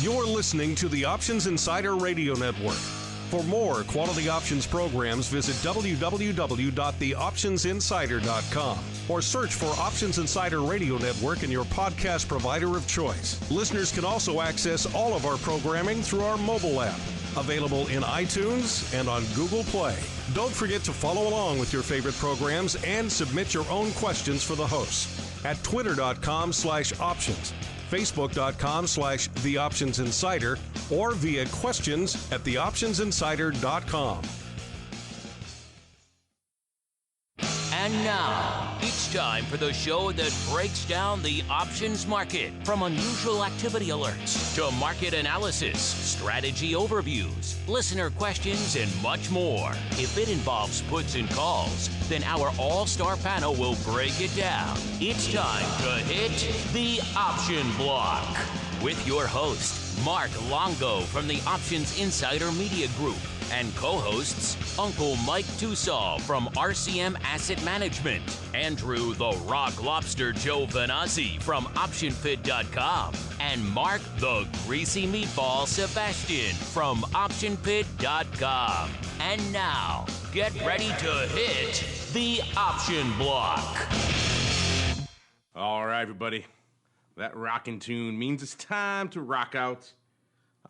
You're listening to the Options Insider Radio Network. For more quality options programs, visit www.theoptionsinsider.com or search for Options Insider Radio Network in your podcast provider of choice. Listeners can also access all of our programming through our mobile app, available in iTunes and on Google Play. Don't forget to follow along with your favorite programs and submit your own questions for the hosts at twitter.com/options, facebook.com/theoptionsinsider, or via questions at theoptionsinsider.com. And now, it's time for the show that breaks down the options market. From unusual activity alerts to market analysis, strategy overviews, listener questions, and much more. If it involves puts and calls, then our all-star panel will break it down. It's time to hit the option block with your host, Mark Longo from the Options Insider Media Group, and co-hosts Uncle Mike Tosaw from RCM Asset Management, Andrew the Rock Lobster Joe Vanazzi from OptionPit.com, and Mark the Greasy Meatball Sebastian from OptionPit.com. And now, get ready to hit the option block. All right, everybody. That rockin' tune means it's time to rock out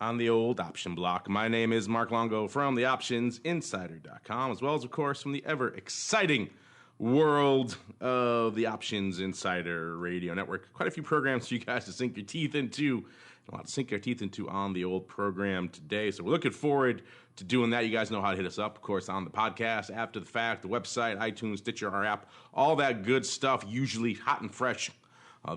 on the old option block. My name is Mark Longo from the OptionsInsider.com, as well as, of course, from the ever-exciting world of the Options Insider Radio Network. Quite a few programs for you guys to sink your teeth into. A lot to sink your teeth into on the old program today. So we're looking forward to doing that. You guys know how to hit us up, of course, on the podcast, after the fact, the website, iTunes, Stitcher, our app, all that good stuff, usually hot and fresh.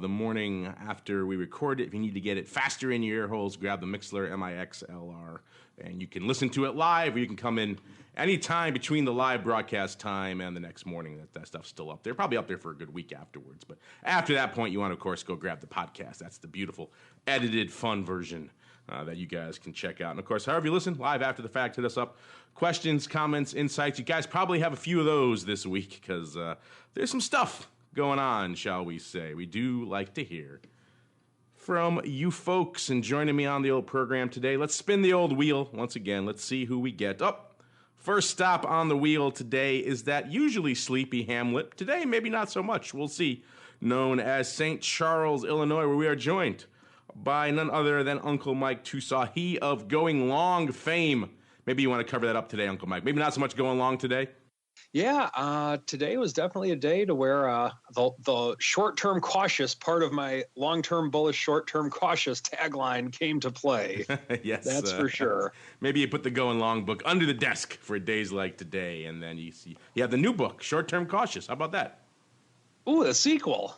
The morning after we record it. If you need to get it faster in your ear holes, grab the Mixlr, MIXLR, and you can listen to it live, or you can come in anytime between the live broadcast time and the next morning. That stuff's still up there. Probably up there for a good week afterwards. But after that point, you want to, of course, go grab the podcast. That's the beautiful, edited, fun version that you guys can check out. And, of course, however you listen, live after the fact, hit us up. Questions, comments, insights. You guys probably have a few of those this week because there's some stuff going on, shall we say. We do like to hear from you folks. And joining me on the old program today, let's spin the old wheel once again. Let's see who we get. First stop on the wheel today is that usually sleepy hamlet. Today, maybe not so much. We'll see. Known as St. Charles, Illinois, where we are joined by none other than Uncle Mike Tosaw, he of Going Long fame. Maybe you want to cover that up today, Uncle Mike. Maybe not so much going long today. Yeah, today was definitely a day to where the short-term cautious part of my long-term bullish, short-term cautious tagline came to play. Yes, that's for sure. Maybe you put the Going Long book under the desk for days like today, and then you have the new book, Short-Term Cautious. How about that? Ooh, the sequel.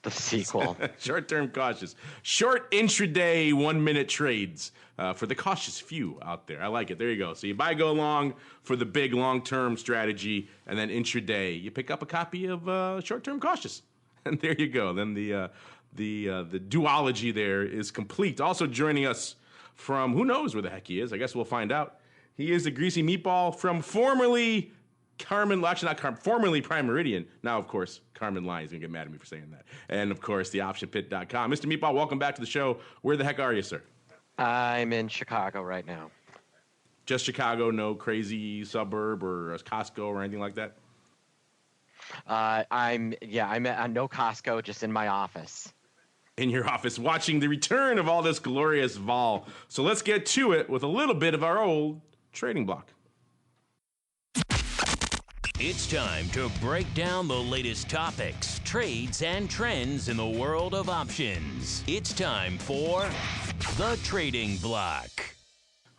The sequel. Short-term cautious. Short intraday 1-minute trades for the cautious few out there. I like it. There you go. So you buy Go Long for the big long-term strategy, and then intraday you pick up a copy of Short-Term Cautious. And there you go. Then the duology there is complete. Also joining us from who knows where the heck he is. I guess we'll find out. He is the Greasy Meatball from formerly formerly Prime Meridian. Now, of course, Carmen Lyons is going to get mad at me for saying that. And, of course, the OptionPit.com. Mr. Meatball, welcome back to the show. Where the heck are you, sir? I'm in Chicago right now. Just Chicago, no crazy suburb or a Costco or anything like that? I'm at no Costco, just in my office. In your office, watching the return of all this glorious vol. So let's get to it with a little bit of our old trading block. It's time to break down the latest topics, trades, and trends in the world of options. It's time for the Trading Block.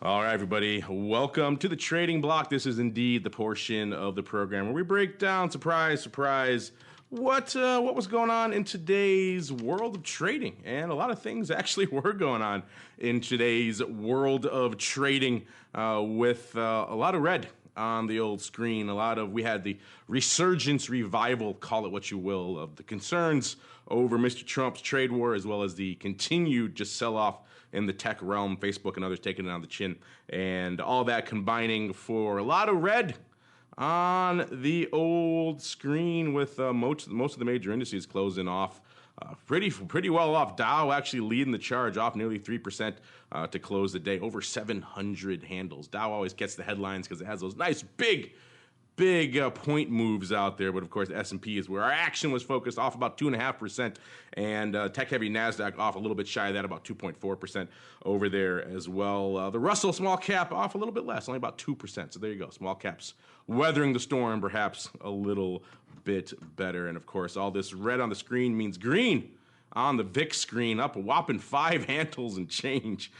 All right, everybody, welcome to the Trading Block. This is indeed the portion of the program where we break down, surprise, surprise, what was going on in today's world of trading. And a lot of things actually were going on in today's world of trading with a lot of red on the old screen. We had the resurgence, revival, call it what you will, of the concerns over Mr. Trump's trade war, as well as the continued just sell-off in the tech realm, Facebook and others taking it on the chin, and all that combining for a lot of red on the old screen with most of the major indices closing off pretty well off. Dow actually leading the charge, off nearly 3% to close the day. Over 700 handles. Dow always gets the headlines because it has those nice big point moves out there, but of course S&P is where our action was focused, off about 2.5%, and tech-heavy NASDAQ off a little bit shy of that, about 2.4% over there as well. The Russell small cap off a little bit less, only about 2%, so there you go. Small caps weathering the storm perhaps a little bit better, and of course all this red on the screen means green on the VIX screen, up a whopping 5 handles and change,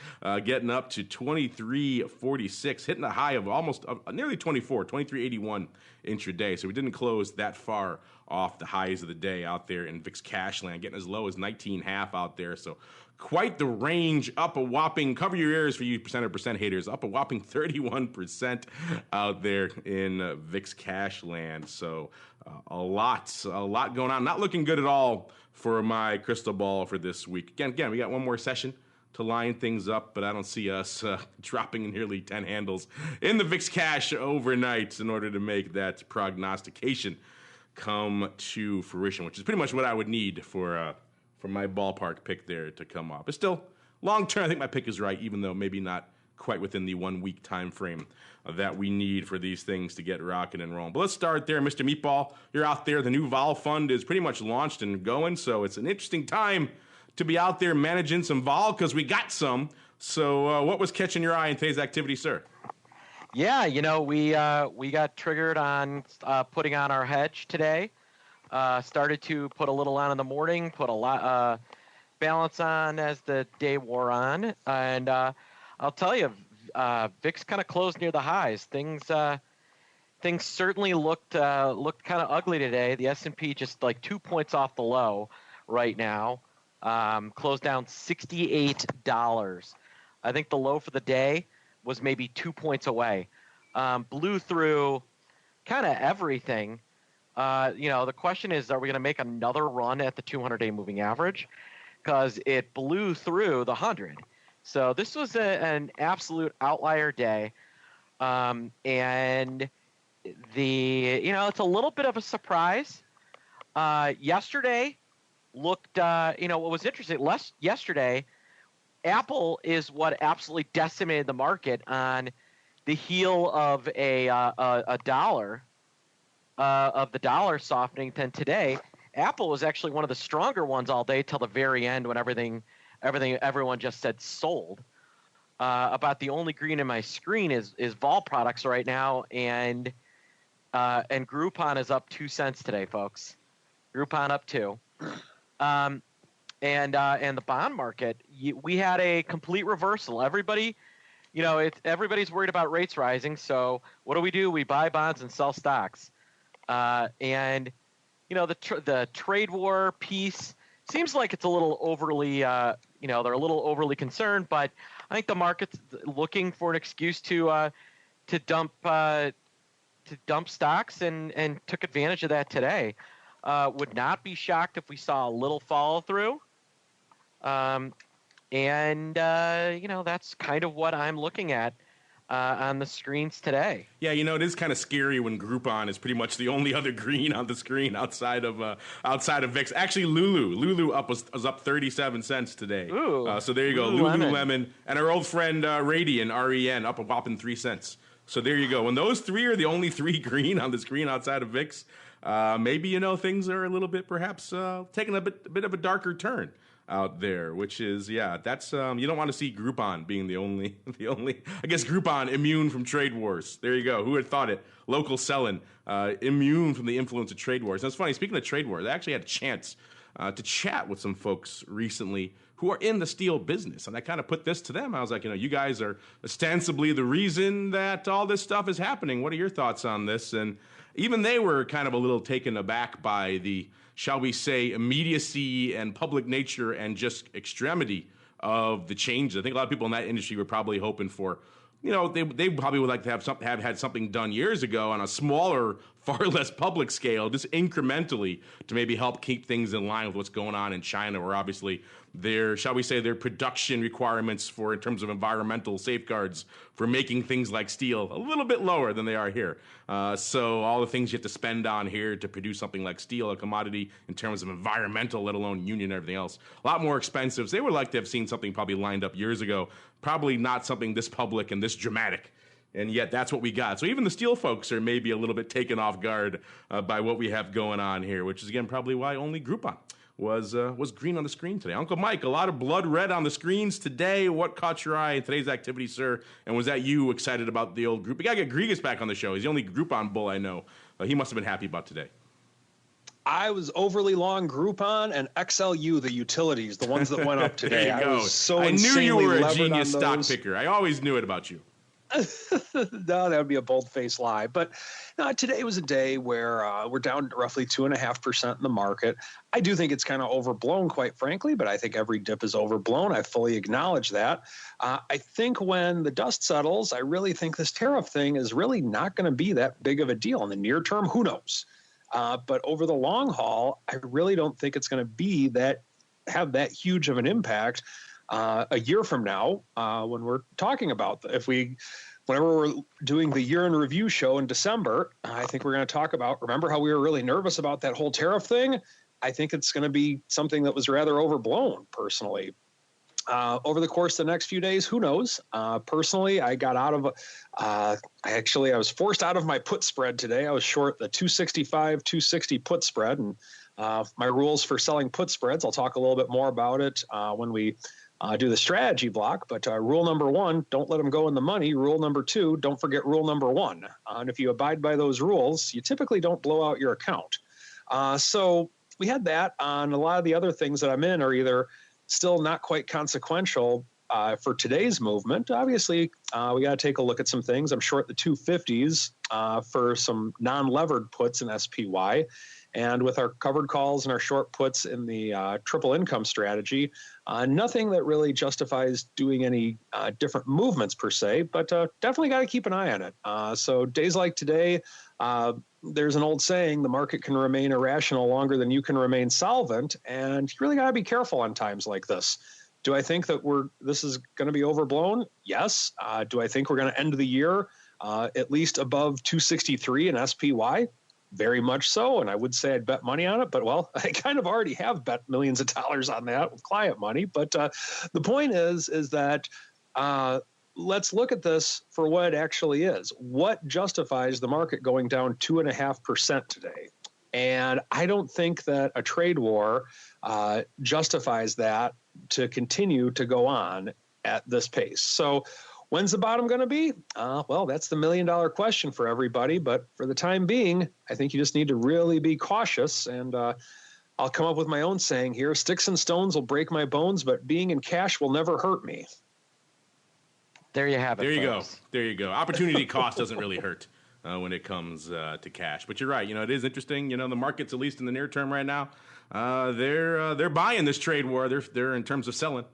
getting up to 23.46, hitting a high of almost nearly 24, 23.81 intraday. So we didn't close that far off the highs of the day out there in VIX cash land, getting as low as 19.5 out there. So quite the range, up a whopping, cover your ears for you percent haters, up a whopping 31% out there in VIX cash land. So a lot going on. Not looking good at all for my crystal ball for this week. Again, we got one more session to line things up, but I don't see us dropping nearly 10 handles in the VIX cash overnight in order to make that prognostication come to fruition, which is pretty much what I would need for my ballpark pick there to come off. But still, long term, I think my pick is right, even though maybe not quite within the 1 week time frame that we need for these things to get rocking and rolling. But let's start there, Mr. Meatball. You're out there. The new Vol Fund is pretty much launched and going, so it's an interesting time to be out there managing some Vol because we got some. So what was catching your eye in today's activity, sir? Yeah, we got triggered on putting on our hedge today. Started to put a little on in the morning, put a lot balance on as the day wore on, and I'll tell you, VIX kind of closed near the highs. Things certainly looked kind of ugly today. The S&P just like 2 points off the low right now, closed down $68. I think the low for the day was maybe 2 points away. Blew through kind of everything. The question is, are we going to make another run at the 200-day moving average? Because it blew through the 100. So this was an absolute outlier day. And it's a little bit of a surprise. Yesterday looked, what was interesting, yesterday, Apple is what absolutely decimated the market on the heel of a dollar, of the dollar softening. Then today, Apple was actually one of the stronger ones all day till the very end when everyone just said sold. About the only green in my screen is Vol products right now, and Groupon is up 2 cents today, folks. Groupon up 2. And the bond market, we had a complete reversal. Everybody's worried about rates rising. So what do? We buy bonds and sell stocks. The trade war piece seems like it's a little overly, they're a little overly concerned. But I think the market's looking for an excuse to dump stocks and took advantage of that today. Would not be shocked if we saw a little follow through. That's kind of what I'm looking at on the screens today. Yeah, it is kind of scary when Groupon is pretty much the only other green on the screen outside of VIX. Actually, Lulu was up 37 cents today. Ooh, so there you go, Lululemon, and our old friend Radian, REN, up a whopping 3 cents. So there you go. When those three are the only three green on the screen outside of VIX, maybe things are a little bit perhaps taking a bit of a darker turn out there, which is that's you don't want to see Groupon being the only I guess Groupon immune from trade wars. There you go. Who had thought it? Local selling immune from the influence of trade wars. And it's funny, speaking of trade wars, I actually had a chance to chat with some folks recently who are in the steel business, and I kind of put this to them. I was like, you guys are ostensibly the reason that all this stuff is happening. What are your thoughts on this? And even they were kind of a little taken aback by the, shall we say, immediacy and public nature and just extremity of the changes. I think a lot of people in that industry were probably hoping for, they probably would like to have had something done years ago on a smaller far less public scale, just incrementally to maybe help keep things in line with what's going on in China, where obviously their, shall we say, their production requirements for in terms of environmental safeguards for making things like steel a little bit lower than they are here. So all the things you have to spend on here to produce something like steel, a commodity in terms of environmental, let alone union and everything else, a lot more expensive. So they would like to have seen something probably lined up years ago, probably not something this public and this dramatic. And yet that's what we got. So even the steel folks are maybe a little bit taken off guard by what we have going on here, which is, again, probably why only Groupon was green on the screen today. Uncle Mike, a lot of blood red on the screens today. What caught your eye in today's activity, sir? And was that you excited about the old group? We got to get Grigas back on the show. He's the only Groupon bull I know. He must have been happy about today. I was overly long Groupon and XLU, the utilities, the ones that went up today. There you go. I was so I knew you were a genius stock those. picker. I always knew it about you. No, that would be a bold-faced lie. But no, today was a day where we're down roughly 2.5% in the market. I do think it's kind of overblown, quite frankly, but I think every dip is overblown. I fully acknowledge that. I think when the dust settles, I really think this tariff thing is really not going to be that big of a deal. In the near term, who knows? But over the long haul, I really don't think it's going to be have that huge of an impact a year from now when we're talking about whenever we're doing the year in review show in December. I think we're going to talk about, remember how we were really nervous about that whole tariff thing? I think it's going to be something that was rather overblown, personally. Over the course of the next few days, who knows? Personally, I got out of I was forced out of my put spread today. I was short the 265, 260 put spread, and my rules for selling put spreads, I'll talk a little bit more about it when we do the strategy block. But rule number 1, don't let them go in the money. Rule number 2, don't forget rule number 1. And if you abide by those rules, you typically don't blow out your account. So we had that on a lot of the other things that I'm in are either still not quite consequential for today's movement. Obviously, we got to take a look at some things. I'm short the 250s for some non-levered puts in SPY. And with our covered calls and our short puts in the triple income strategy, nothing that really justifies doing any different movements per se, but definitely got to keep an eye on it. So days like today, there's an old saying, the market can remain irrational longer than you can remain solvent. And you really got to be careful on times like this. Do I think that this is going to be overblown? Yes. Do I think we're going to end the year at least above 263 in SPY? Very much so, and I would say I'd bet money on it, but well, I kind of already have bet millions of dollars on that with client money. But the point is that let's look at this for what it actually is. What justifies the market going down 2.5% today? And I don't think that a trade war justifies that to continue to go on at this pace. So when's the bottom going to be? Well, that's the $1 million question for everybody. But for the time being, I think you just need to really be cautious. And I'll come up with my own saying here. Sticks and stones will break my bones, but being in cash will never hurt me. There you have it. There you folks. go. There you go. Opportunity cost doesn't really hurt when it comes to cash. But you're right. It is interesting. The markets, at least in the near term right now, they're buying this trade war. They're in terms of selling.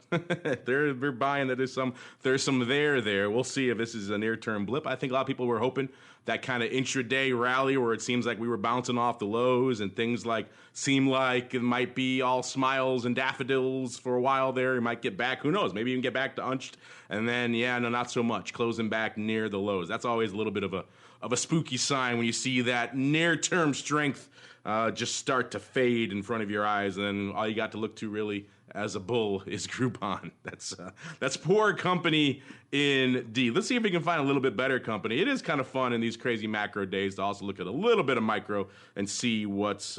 they're buying that there's some there. We'll see if this is a near term blip. I think a lot of people were hoping that kind of intraday rally where it seems like we were bouncing off the lows and things seem like it might be all smiles and daffodils for a while there. You might get back. Who knows? Maybe even get back to unched. And then, not so much. Closing back near the lows. That's always a little bit of a spooky sign when you see that near term strength just start to fade in front of your eyes, and then all you got to look to really as a bull is Groupon. That's poor company indeed. Let's see if we can find a little bit better company. It is kind of fun in these crazy macro days to also look at a little bit of micro and see what's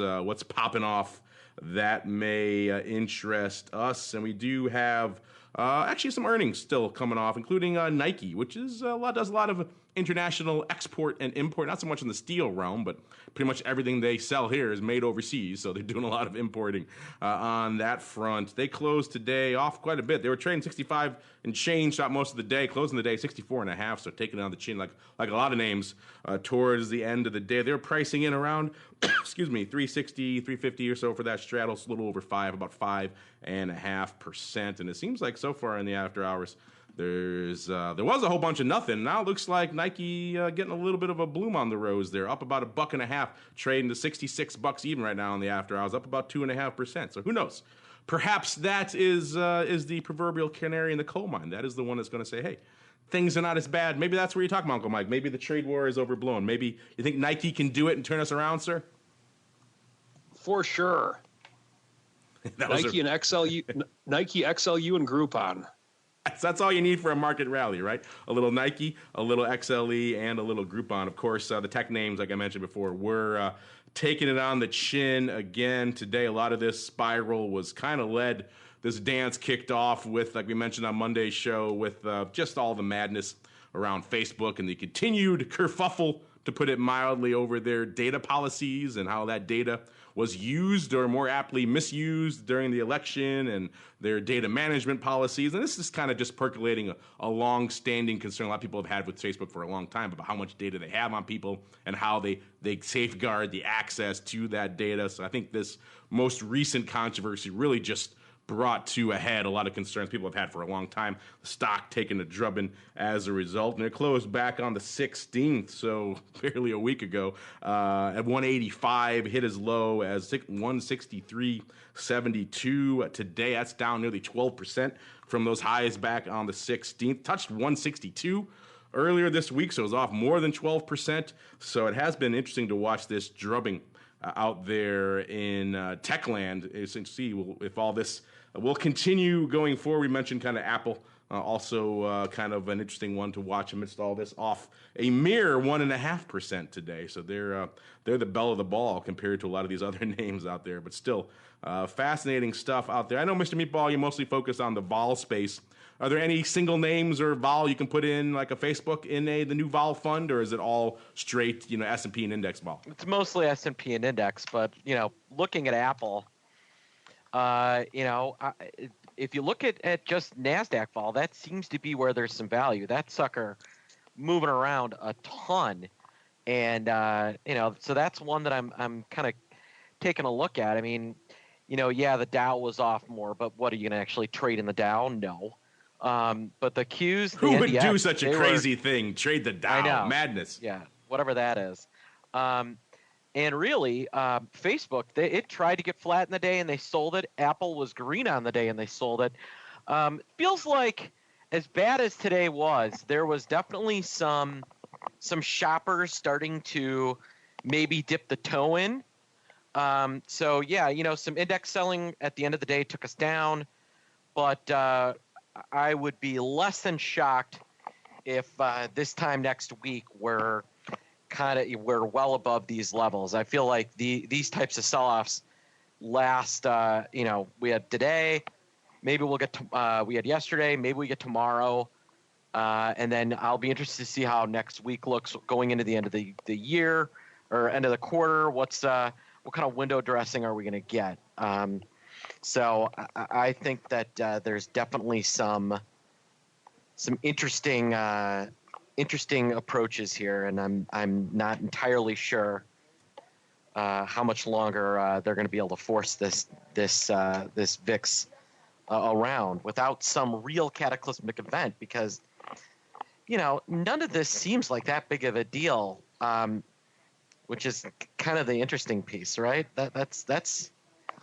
popping off that may interest us. And we do have actually some earnings still coming off, including Nike, which is does a lot of international export and import, not so much in the steel realm, but pretty much everything they sell here is made overseas, so they're doing a lot of importing on that front. They closed today off quite a bit. They were trading 65 and change shot most of the day, closing the day 64.5, so taking it on the chin like a lot of names towards the end of the day. They were pricing in around, 360, 350 or so for that straddle, a little over 5, about 5.5%, and it seems like so far in the after hours, There was a whole bunch of nothing. Now it looks like Nike getting a little bit of a bloom on the rose there, up about $1.50, trading to $66 even right now in the after hours, up about 2.5%. So who knows? Perhaps that is the proverbial canary in the coal mine. That is the one that's going to say, hey, things are not as bad. Maybe that's where you're talking about, Uncle Mike. Maybe the trade war is overblown. Maybe you think Nike can do it and turn us around, sir? For sure. Nike and XLU, Nike, XLU, and Groupon. That's all you need for a market rally, right? A little Nike, a little XLE, and a little Groupon. Of course, the tech names, like I mentioned before, were taking it on the chin again today. A lot of this spiral was kind of led. This dance kicked off with, like we mentioned on Monday's show, with just all the madness around Facebook and the continued kerfuffle, to put it mildly, over their data policies and how that data was used, or more aptly misused, during the election, and their data management policies. And this is kind of just percolating a long-standing concern a lot of people have had with Facebook for a long time about how much data they have on people and how they safeguard the access to that data. So I think this most recent controversy really just brought to a head a lot of concerns people have had for a long time. The stock taking a drubbing as a result, and it closed back on the 16th, so barely a week ago, at 185, hit as low as 163.72 today. That's down nearly 12% from those highs back on the 16th. Touched 162 earlier this week, so it was off more than 12%. So it has been interesting to watch this drubbing out there in Techland, is to see if all this will continue going forward. We mentioned kind of Apple, also kind of an interesting one to watch amidst all this, off a mere 1.5% today. So they're the belle of the ball compared to a lot of these other names out there, but still fascinating stuff out there. I know, Mr. Meatball, you mostly focus on the vol space. Are there any single names or vol you can put in, like a Facebook, in the new vol fund, or is it all straight, S&P and index vol? It's mostly S&P and index, but looking at Apple, if you look at just NASDAQ vol, that seems to be where there's some value. That sucker moving around a ton, and so that's one that I'm kind of taking a look at. I mean, the Dow was off more, but what, are you going to actually trade in the Dow? No. But the Qs, who would do such a crazy thing? Trade the Dow? I know. Madness. Yeah, whatever that is. And really, Facebook, it tried to get flat in the day and they sold it. Apple was green on the day and they sold it. Feels like, as bad as today was, there was definitely some shoppers starting to maybe dip the toe in. Some index selling at the end of the day took us down, but I would be less than shocked if this time next week we're well above these levels. I feel like these types of sell-offs last. We had today, maybe we'll get. We had yesterday, maybe we get tomorrow, and then I'll be interested to see how next week looks going into the end of the year or end of the quarter. What kind of window dressing are we going to get? So I think that there's definitely some interesting approaches here, and I'm not entirely sure how much longer they're going to be able to force this VIX around without some real cataclysmic event, because none of this seems like that big of a deal, which is kind of the interesting piece, right?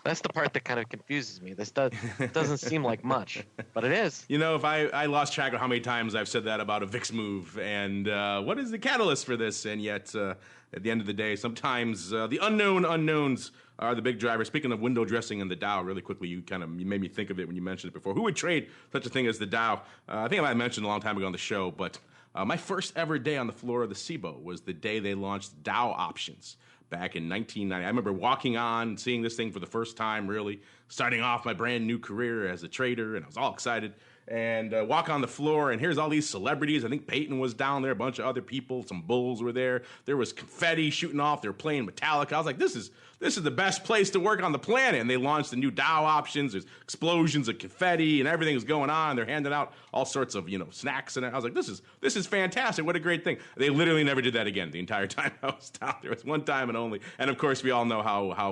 That's the part that kind of confuses me. This doesn't seem like much, but it is. If I lost track of how many times I've said that about a VIX move, and what is the catalyst for this? And yet, at the end of the day, sometimes the unknown unknowns are the big driver. Speaking of window dressing in the Dow, really quickly, you made me think of it when you mentioned it before. Who would trade such a thing as the Dow? I think I might have mentioned a long time ago on the show, but my first ever day on the floor of the SIBO was the day they launched Dow options. Back in 1990, I remember walking on, seeing this thing for the first time, really starting off my brand new career as a trader, and I was all excited. And walk on the floor, and here's all these celebrities. I think Peyton was down there, a bunch of other people, some bulls were there. There was confetti shooting off. They were playing Metallica. I was like, this is this is the best place to work on the planet. And they launched the new Dow options. There's explosions of confetti and everything was going on. They're handing out all sorts of, snacks. And I was like, this is fantastic. What a great thing. They literally never did that again the entire time I was down there. It was one time and only. And of course, we all know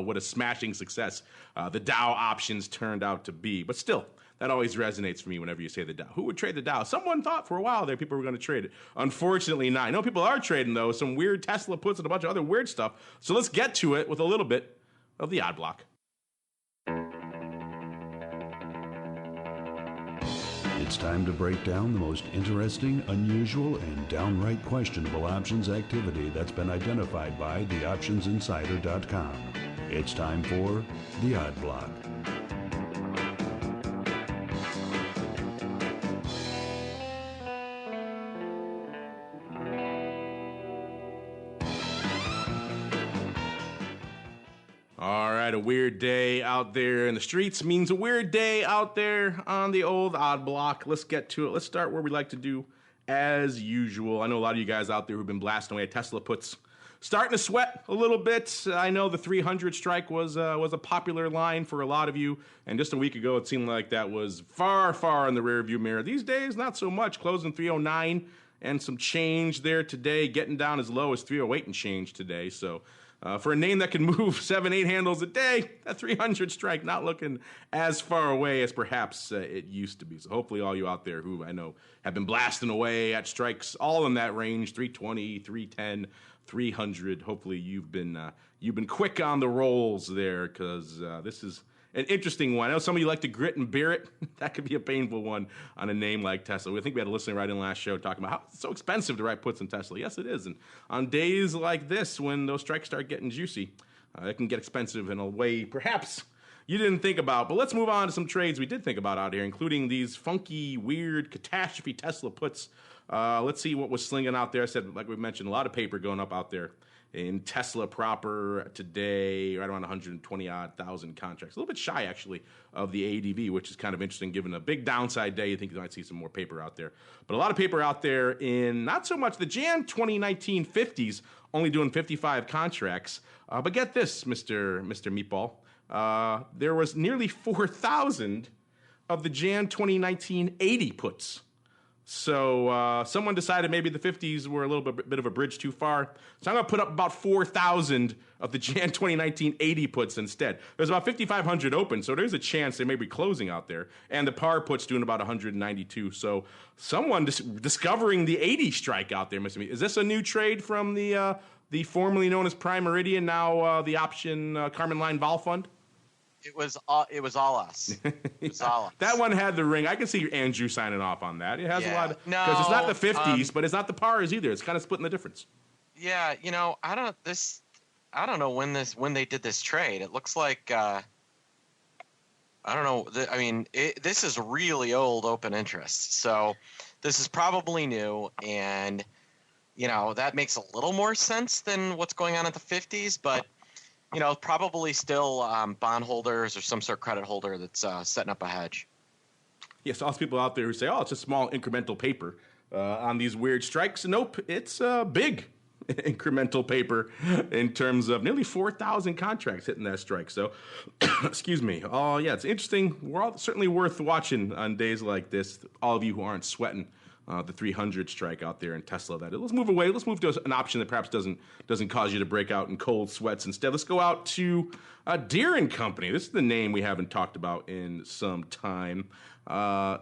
what a smashing success the Dow options turned out to be. But still, that always resonates for me whenever you say the Dow. Who would trade the Dow? Someone thought for a while there people were going to trade it. Unfortunately not. I know people are trading, though, some weird Tesla puts and a bunch of other weird stuff. So let's get to it with a little bit of the odd block. It's time to break down the most interesting, unusual, and downright questionable options activity that's been identified by theoptionsinsider.com. It's time for the odd block. All right, a weird day out there in the streets means a weird day out there on the old odd block. Let's get to it. Let's start where we like to do as usual. I know a lot of you guys out there who've been blasting away at Tesla puts starting to sweat a little bit. I know the 300 strike was a popular line for a lot of you, and just a week ago it seemed like that was far, far in the rearview mirror. These days, not so much. Closing 309 and some change there today, getting down as low as 308 and change today. So for a name that can move 7-8 handles a day, that 300 strike not looking as far away as perhaps it used to be. So hopefully all you out there who I know have been blasting away at strikes all in that range, 320, 310, 300. Hopefully you've been quick on the rolls there, because this is an interesting one. I know some of you like to grit and bear it. That could be a painful one on a name like Tesla. I think we had a listener right in last show talking about how it's so expensive to write puts in Tesla. Yes, it is. And on days like this, when those strikes start getting juicy, it can get expensive in a way perhaps you didn't think about. But let's move on to some trades we did think about out here, including these funky, weird, catastrophe Tesla puts. Let's see what was slinging out there. I said, like we mentioned, a lot of paper going up out there in Tesla proper today, right around 120,000 contracts. A little bit shy, actually, of the ADV, which is kind of interesting. Given a big downside day, you think you might see some more paper out there. But a lot of paper out there in not so much the Jan 2019 50s, only doing 55 contracts. But get this, Mr. Meatball. There was nearly 4,000 of the Jan 2019 80 puts. So someone decided maybe the 50s were a little bit of a bridge too far. So I'm going to put up about 4,000 of the Jan 2019 80 puts instead. There's about 5,500 open, so there's a chance they may be closing out there. And the par puts doing about 192. So someone discovering the 80 strike out there, Mr. Meat. Is this a new trade from the formerly known as Prime Meridian, now the option Carmen Line Vol Fund? It was all us. It was all us. That one had the ring. I can see Andrew signing off on that. It has a lot of, no, because it's not the 50s, but it's not the pars either. It's kind of splitting the difference. Yeah, I don't know when they did this trade. It looks like I don't know. This is really old open interest. So this is probably new, and that makes a little more sense than what's going on at the 50s, but probably still bondholders or some sort of credit holder that's setting up a hedge. Yes, all those people out there who say, oh, it's a small incremental paper on these weird strikes. Nope, it's big incremental paper in terms of nearly 4,000 contracts hitting that strike. So, excuse me. Oh, yeah, it's interesting. We're all certainly worth watching on days like this, all of you who aren't sweating the 300 strike out there in Tesla. Let's move away. Let's move to an option that perhaps doesn't cause you to break out in cold sweats. Instead, let's go out to Deere Company. This is the name we haven't talked about in some time.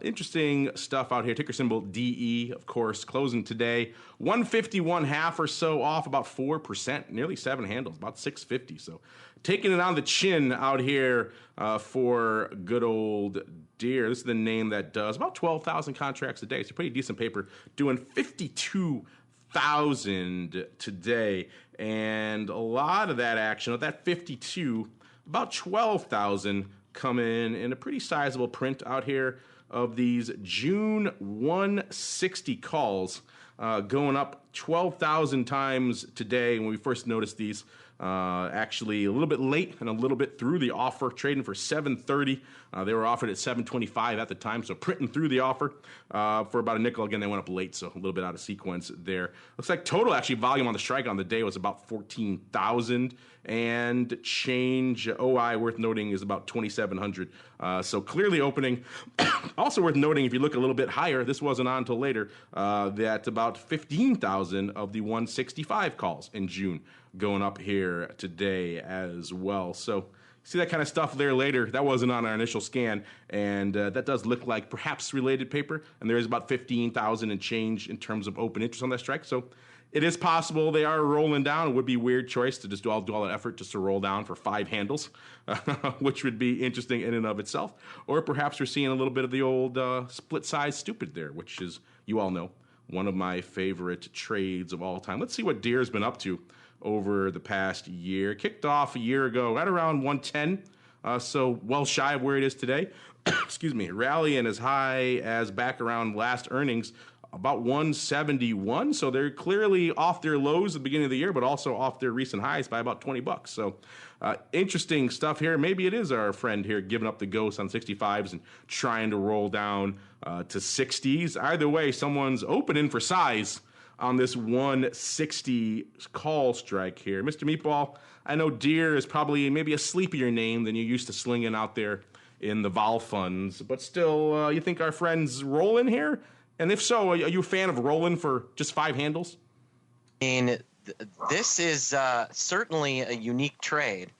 Interesting stuff out here. Ticker symbol DE, of course, closing today 151.5 or so off, about 4%, nearly 7 handles, about 650. So taking it on the chin out here for good old Deere. This is the name that does about 12,000 contracts a day. It's a pretty decent paper, doing 52,000 today. And a lot of that action, of that 52, about 12,000 come in a pretty sizable print out here of these June 160 calls, going up 12,000 times today. When we first noticed these, Actually, a little bit late and a little bit through the offer, trading for $7.30. They were offered at $7.25 at the time, so printing through the offer for about a nickel. Again, they went up late, so a little bit out of sequence there. Looks like total actually volume on the strike on the day was about 14,000 and change. OI worth noting is about 2,700. So clearly opening. Also worth noting, if you look a little bit higher, this wasn't on until later, that about 15,000 of the 165 calls in June going up here today as well. So see that kind of stuff there later. That wasn't on our initial scan, and that does look like perhaps related paper, and there is about 15,000 and change in terms of open interest on that strike. So it is possible they are rolling down. It would be a weird choice to just do all that effort just to roll down for 5 handles, which would be interesting in and of itself. Or perhaps we're seeing a little bit of the old split size stupid there, which is, you all know, one of my favorite trades of all time. Let's see what Deere's been up to over the past year. Kicked off a year ago right around 110, so well shy of where it is today. Excuse me, rallying as high as back around last earnings, about 171. So they're clearly off their lows at the beginning of the year, but also off their recent highs by about $20. So interesting stuff here. Maybe it is our friend here giving up the ghost on 65s and trying to roll down to 60s. Either way, someone's opening for size on this 160 call strike here. Mr. Meatball, I know Deere is probably maybe a sleepier name than you used to slinging out there in the vol funds, but still, you think our friend's rolling here? And if so, are you a fan of rolling for just 5 handles? I mean, this is certainly a unique trade,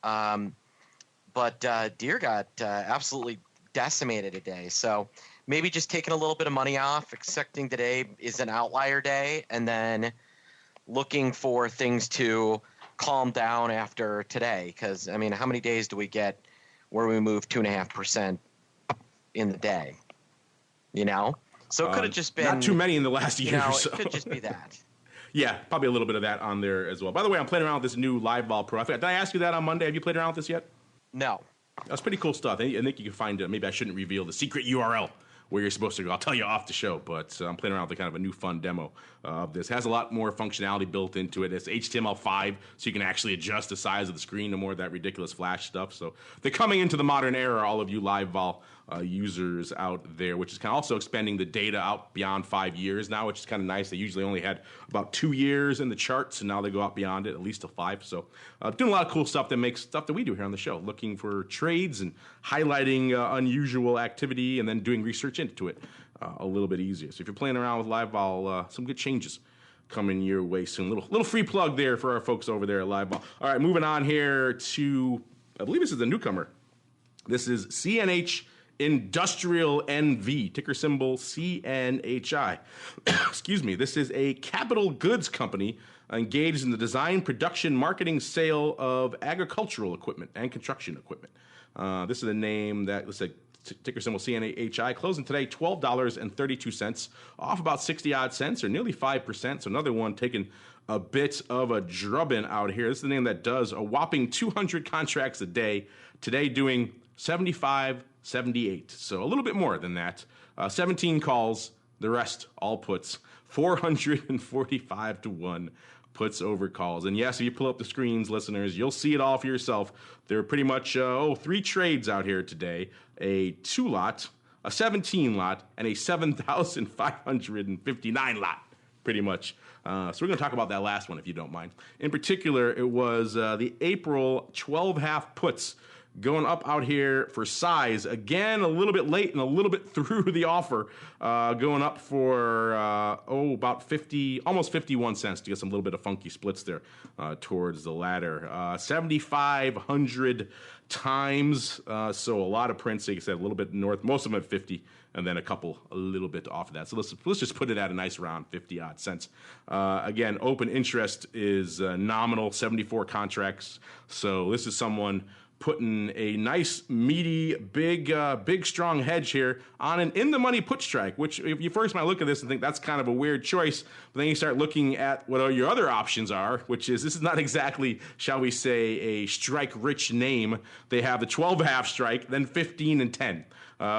but Deere got absolutely decimated today. So maybe just taking a little bit of money off, expecting today is an outlier day, and then looking for things to calm down after today. Because, I mean, how many days do we get where we move 2.5% in the day? You know? So it could have just been... Not too many in the last year or so. It could just be that. Yeah, probably a little bit of that on there as well. By the way, I'm playing around with this new Live Vol Pro. Did I ask you that on Monday? Have you played around with this yet? No. That's pretty cool stuff. I think you can find it. Maybe I shouldn't reveal the secret URL where you're supposed to go. I'll tell you off the show, but I'm playing around with kind of a new fun demo of this. Has a lot more functionality built into it. It's HTML5, so you can actually adjust the size of the screen to more of that ridiculous flash stuff. So they're coming into the modern era, all of you Live Vol users out there, which is kind of also expanding the data out beyond 5 years now, which is kind of nice. They usually only had about 2 years in the charts, and now they go out beyond it, at least to 5. So doing a lot of cool stuff that makes stuff that we do here on the show, looking for trades and highlighting unusual activity and then doing research into it a little bit easier. So if you're playing around with Live Vol, some good changes coming your way soon. Little free plug there for our folks over there at Live Vol. All right, moving on here to, I believe this is a newcomer. This is CNH Industrial NV, ticker symbol CNHI. Excuse me. This is a capital goods company engaged in the design, production, marketing, sale of agricultural equipment and construction equipment. This is a name that, let's say, ticker symbol CNHI, closing today $12.32, off about 60-odd cents, or nearly 5%. So another one taking a bit of a drubbing out here. This is the name that does a whopping 200 contracts a day. Today doing 78. So a little bit more than that. 17 calls, the rest all puts. 445 to 1 puts over calls. And yes, if you pull up the screens, listeners, you'll see it all for yourself. There are pretty much 3 trades out here today. A 2-lot, a 17-lot, and a 7,559 lot, pretty much. So we're going to talk about that last one, if you don't mind. In particular, it was the April 12-half puts going up out here for size. Again, a little bit late and a little bit through the offer, going up for, about 50, almost 51 cents to get some little bit of funky splits there towards the ladder. 7,500 times, so a lot of prints, like I said, a little bit north, most of them at 50, and then a couple a little bit off of that. So let's just put it at a nice round 50-odd cents. Again, open interest is nominal, 74 contracts. So this is someone putting a nice, meaty, big, strong hedge here on an in-the-money put strike, which if you first might look at this and think that's kind of a weird choice, but then you start looking at what your other options are, which is this is not exactly, shall we say, a strike-rich name. They have the 12-half strike, then 15 and 10.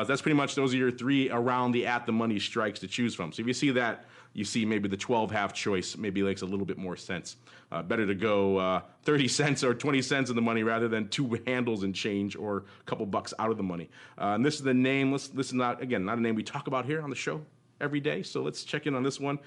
That's pretty much, those are your three around the at-the-money strikes to choose from. So if you see that, you see maybe the 12-half choice maybe makes a little bit more sense. Better to go 30 cents or 20 cents in the money rather than two handles and change or a couple bucks out of the money. And this is the name. This is not a name we talk about here on the show every day. So let's check in on this one.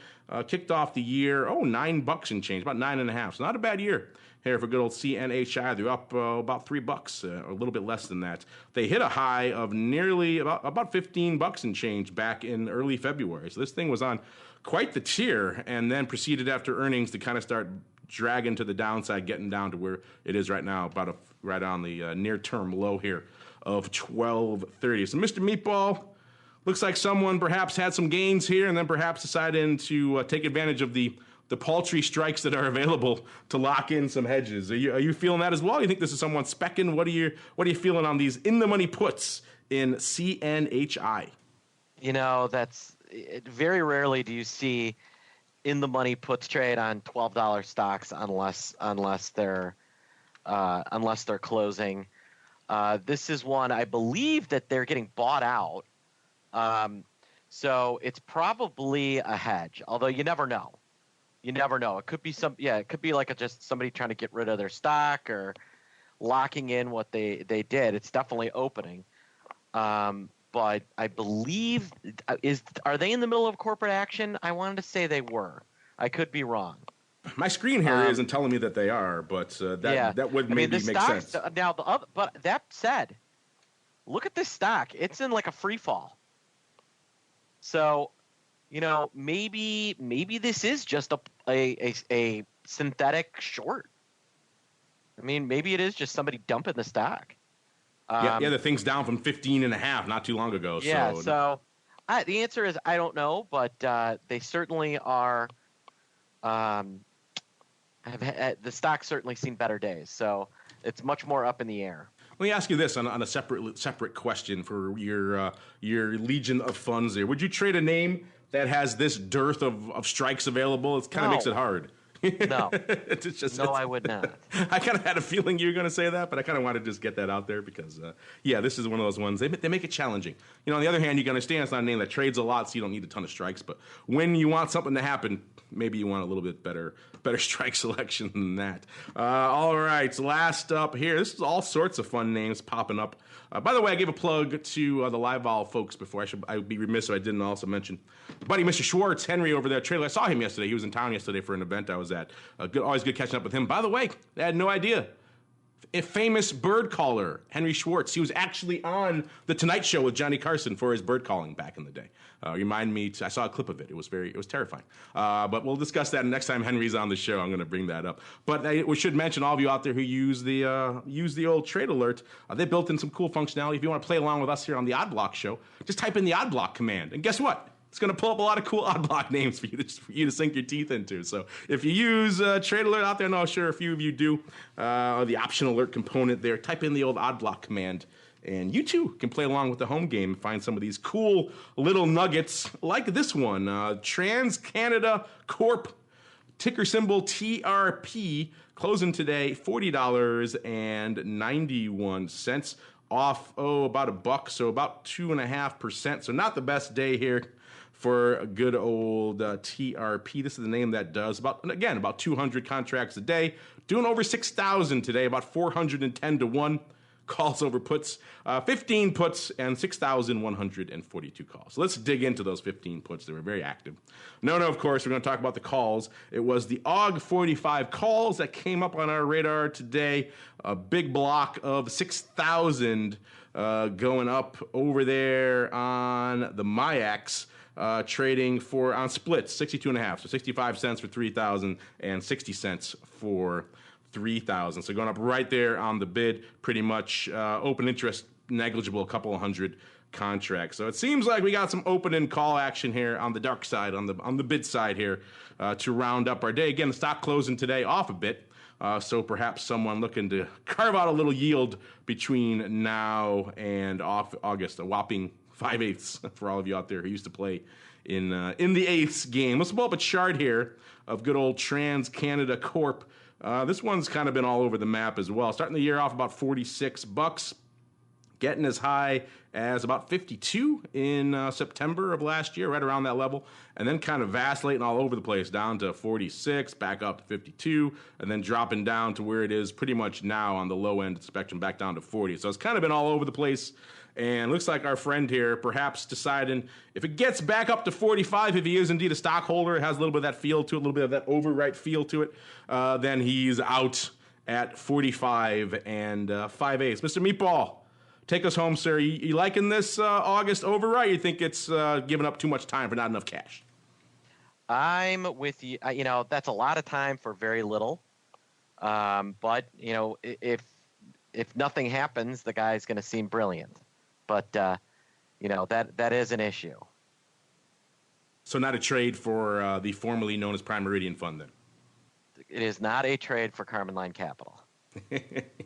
Kicked off the year, $9 and change, about 9.5. So not a bad year here for good old CNHI. They're up about $3, a little bit less than that. They hit a high of nearly about $15 and change back in early February. So this thing was on quite the tear, and then proceeded after earnings to kind of start dragging to the downside, getting down to where it is right now, right on the near-term low here of 12.30. So Mr. Meatball, looks like someone perhaps had some gains here and then perhaps decided to take advantage of the paltry strikes that are available to lock in some hedges. Are you feeling that as well? You think this is someone specking? What are you feeling on these in-the-money puts in CNHI? Very rarely do you see in the money puts trade on $12 stocks unless they're closing. This is one I believe that they're getting bought out. So it's probably a hedge, although you never know. It could be it could be like just somebody trying to get rid of their stock or locking in what they did. It's definitely opening. But I believe are they in the middle of corporate action? I wanted to say they were. I could be wrong. My screen here isn't telling me that they are, but that would maybe make sense. Now but that said, look at this stock. It's in like a free fall. So, maybe this is just a synthetic short. I mean, maybe it is just somebody dumping the stock. The thing's down from 15.5 not too long ago. Yeah, so the answer is I don't know, but they certainly are. The stock's certainly seen better days, so it's much more up in the air. Let me ask you this on a separate question for your legion of funds there. Would you trade a name that has this dearth of strikes available? It kind of makes it hard. No. I would not. I kind of had a feeling you were going to say that, but I kind of wanted to just get that out there because, this is one of those ones. They make it challenging. On the other hand, you can understand it's not a name that trades a lot, so you don't need a ton of strikes. But when you want something to happen, maybe you want a little bit better strike selection than that. All right, so last up here, this is all sorts of fun names popping up. By the way, I gave a plug to the Live Vol folks before. I would be remiss if I didn't also mention buddy Mr. Schwartz, Henry over there. Trailer. I saw him yesterday. He was in town yesterday for an event I was at. Always good catching up with him. By the way, I had no idea. A famous bird caller, Henry Schwartz. He was actually on The Tonight Show with Johnny Carson for his bird calling back in the day. Remind me, I saw a clip of it. It was terrifying. But we'll discuss that next time Henry's on the show. I'm going to bring that up. But we should mention all of you out there who use the old Trade Alert. They built in some cool functionality. If you want to play along with us here on the Odd Block Show, just type in the Odd Block command, and guess what? It's going to pull up a lot of cool odd block names for you to sink your teeth into. So if you use Trade Alert out there, and I'm sure a few of you do, the option alert component there, type in the old odd block command, and you too can play along with the home game and find some of these cool little nuggets like this one. Trans Canada Corp, ticker symbol TRP, closing today $40.91. Off, about $1, so about 2.5%. So not the best day here for a good old TRP. This is the name that does about 200 contracts a day, doing over 6,000 today, about 410 to 1 calls over puts, 15 puts, and 6,142 calls. So let's dig into those 15 puts. They were very active. No, of course, we're going to talk about the calls. It was the AUG 45 calls that came up on our radar today. A big block of 6,000 going up over there on the MIAX. Trading on splits, 62.5, so 65 cents for 3,000 and 60 cents for 3,000. So going up right there on the bid, pretty much open interest negligible, a couple of hundred contracts. So it seems like we got some open and call action here on the dark side, on the bid side here to round up our day. Again, the stock closing today off a bit. So perhaps someone looking to carve out a little yield between now and August, a whopping 5/8 for all of you out there who used to play in the eighths game. Let's pull up a chart here of good old Trans Canada Corp. This one's kind of been all over the map as well. Starting the year off about $46. getting as high as about 52 in September of last year, right around that level, and then kind of vacillating all over the place, down to 46, back up to 52, and then dropping down to where it is pretty much now on the low end of the spectrum, back down to 40. So it's kind of been all over the place, and looks like our friend here perhaps deciding if it gets back up to 45, if he is indeed a stockholder, it has a little bit of that feel to it, a little bit of that overwrite feel to it, then he's out at 45 and 5/8. Mr. Meatball, take us home, sir. You liking this August override? You think it's giving up too much time for not enough cash? I'm with you. That's a lot of time for very little. But if nothing happens, the guy's going to seem brilliant. But that is an issue. So not a trade for the formerly known as Prime Meridian Fund, then? It is not a trade for Carmen Line Capital.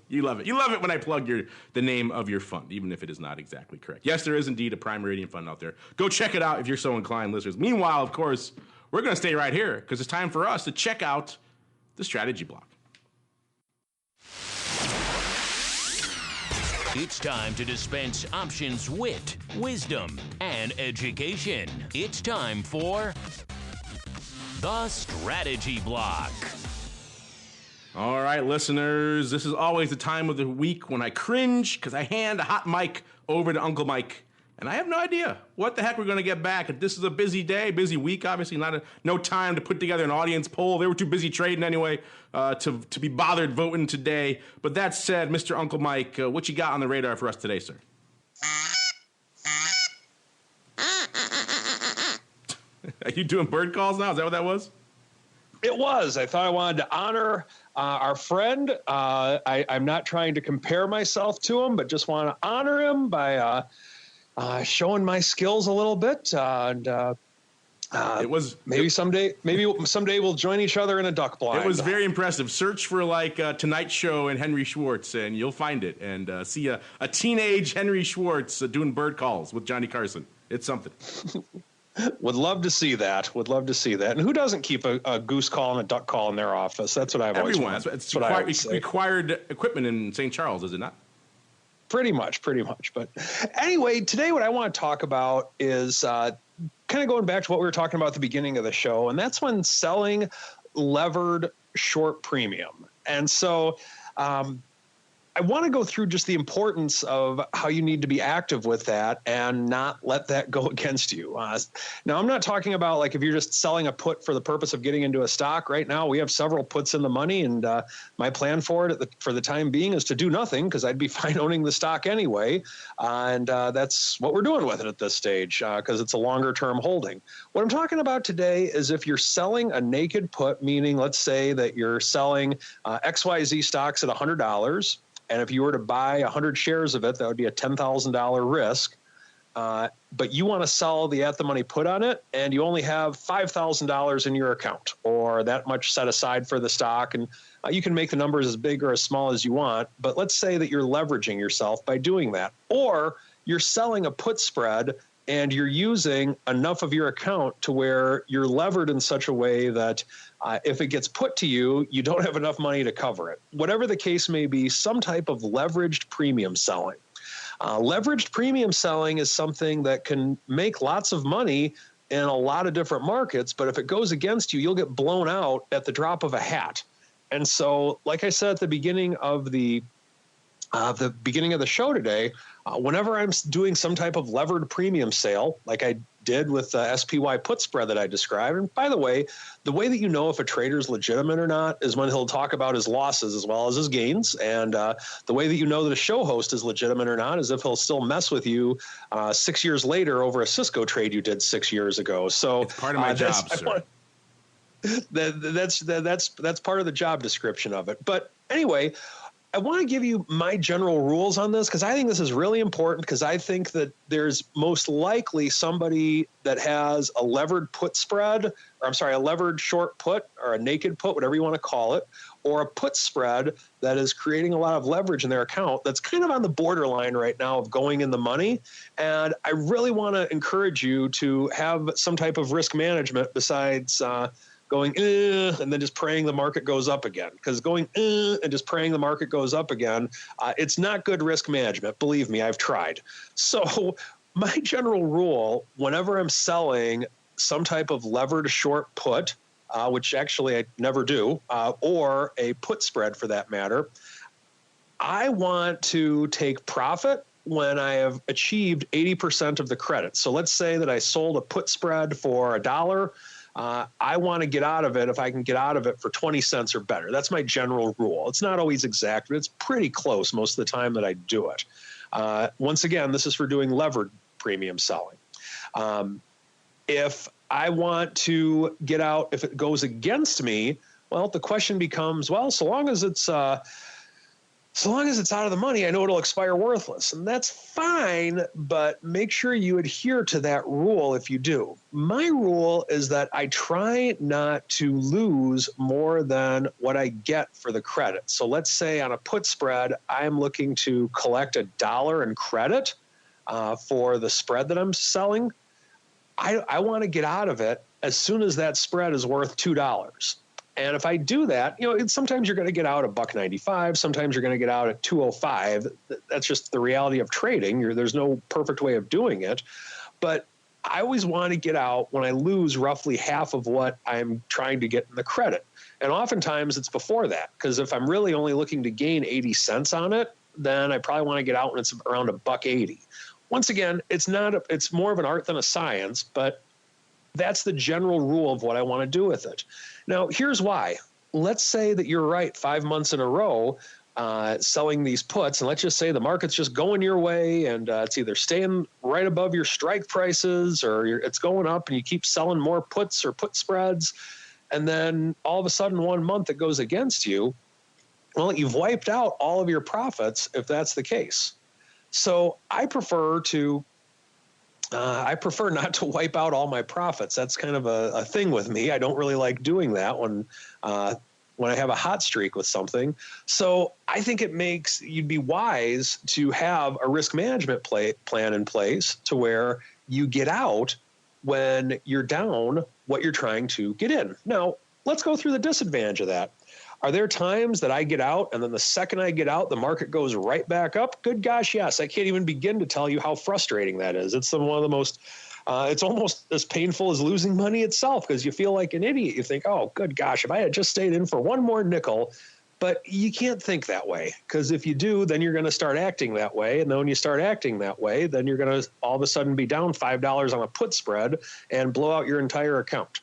You love it. You love it when I plug the name of your fund, even if it is not exactly correct. Yes, there is indeed a Prime Meridian Fund out there. Go check it out if you're so inclined, listeners. Meanwhile, of course, we're going to stay right here because it's time for us to check out the strategy block. It's time to dispense options, wit, wisdom, and education. It's time for the strategy block. All right, listeners, this is always the time of the week when I cringe because I hand a hot mic over to Uncle Mike, and I have no idea what the heck we're going to get back. This is a busy day, busy week, obviously, no time to put together an audience poll. They were too busy trading anyway to be bothered voting today. But that said, Mr. Uncle Mike, what you got on the radar for us today, sir? Are you doing bird calls now? Is that what that was? It was. I thought I wanted to honor our friend. I'm not trying to compare myself to him, but just want to honor him by showing my skills a little bit. It was maybe someday we'll join each other in a duck blind. It was very impressive. Search for Tonight Show and Henry Schwartz, and you'll find it. And see a teenage Henry Schwartz doing bird calls with Johnny Carson. It's something. Would love to see that. And who doesn't keep a goose call and a duck call in their office? That's what I've always wanted. It's required equipment in St. Charles, is it not? Pretty much. But anyway, today what I want to talk about is kind of going back to what we were talking about at the beginning of the show, and that's when selling levered short premium. And so I want to go through just the importance of how you need to be active with that and not let that go against you. Now, I'm not talking about like if you're just selling a put for the purpose of getting into a stock. Right now, we have several puts in the money, and my plan for it for the time being is to do nothing because I'd be fine owning the stock anyway. And that's what we're doing with it at this stage because it's a longer term holding. What I'm talking about today is if you're selling a naked put, meaning let's say that you're selling XYZ stocks at $100. And if you were to buy 100 shares of it, that would be a $10,000 risk. But you want to sell the at-the-money put on it, and you only have $5,000 in your account or that much set aside for the stock. And you can make the numbers as big or as small as you want. But let's say that you're leveraging yourself by doing that. Or you're selling a put spread and you're using enough of your account to where you're levered in such a way that if it gets put to you, you don't have enough money to cover it. Whatever the case may be, some type of leveraged premium selling. Leveraged premium selling is something that can make lots of money in a lot of different markets, but if it goes against you, you'll get blown out at the drop of a hat. And so, like I said at the beginning of the show today, whenever I'm doing some type of levered premium sale, like I did with the SPY put spread that I described. And by the way that you know if a trader is legitimate or not is when he'll talk about his losses as well as his gains. And the way that you know that a show host is legitimate or not is if he'll still mess with you 6 years later over a Cisco trade you did 6 years ago. So it's part of my job, sir. That's part of the job description of it. But anyway, I want to give you my general rules on this because I think this is really important because I think that there's most likely somebody that has a levered put spread, a levered short put or a naked put, whatever you want to call it, or a put spread that is creating a lot of leverage in their account that's kind of on the borderline right now of going in the money. And I really want to encourage you to have some type of risk management besides going, and then just praying the market goes up again. Because going, and just praying the market goes up again, it's not good risk management. Believe me, I've tried. So my general rule, whenever I'm selling some type of levered short put, which actually I never do, or a put spread for that matter, I want to take profit when I have achieved 80% of the credit. So let's say that I sold a put spread for $1. I want to get out of it if I can get out of it for 20 cents or better. That's my general rule. It's not always exact, but it's pretty close most of the time that I do it. Once again, this is for doing levered premium selling. If I want to get out, if it goes against me, well, the question becomes, well, so long as it's out of the money, I know it'll expire worthless. And that's fine, but make sure you adhere to that rule if you do. My rule is that I try not to lose more than what I get for the credit. So let's say on a put spread, I'm looking to collect $1 in credit for the spread that I'm selling. I want to get out of it as soon as that spread is worth $2. And if I do that, sometimes you're going to get out at $1.95. Sometimes you're going to get out at $2.05. That's just the reality of trading. There's no perfect way of doing it. But I always want to get out when I lose roughly half of what I'm trying to get in the credit. And oftentimes it's before that, because if I'm really only looking to gain 80 cents on it, then I probably want to get out when it's around $1.80. Once again, it's more of an art than a science, but that's the general rule of what I want to do with it. Now, here's why. Let's say that you're right 5 months in a row selling these puts, and let's just say the market's just going your way, and it's either staying right above your strike prices or it's going up, and you keep selling more puts or put spreads, and then all of a sudden 1 month it goes against you. Well, you've wiped out all of your profits if that's the case. So I prefer not to wipe out all my profits. That's kind of a thing with me. I don't really like doing that when I have a hot streak with something. So I think you'd be wise to have a risk management plan in place to where you get out when you're down what you're trying to get in. Now, let's go through the disadvantage of that. Are there times that I get out and then the second I get out, the market goes right back up? Good gosh, yes. I can't even begin to tell you how frustrating that is. It's one of the most, it's almost as painful as losing money itself, because you feel like an idiot. You think, oh, good gosh, if I had just stayed in for one more nickel. But you can't think that way, because if you do, then you're going to start acting that way. And then when you start acting that way, then you're going to all of a sudden be down $5 on a put spread and blow out your entire account.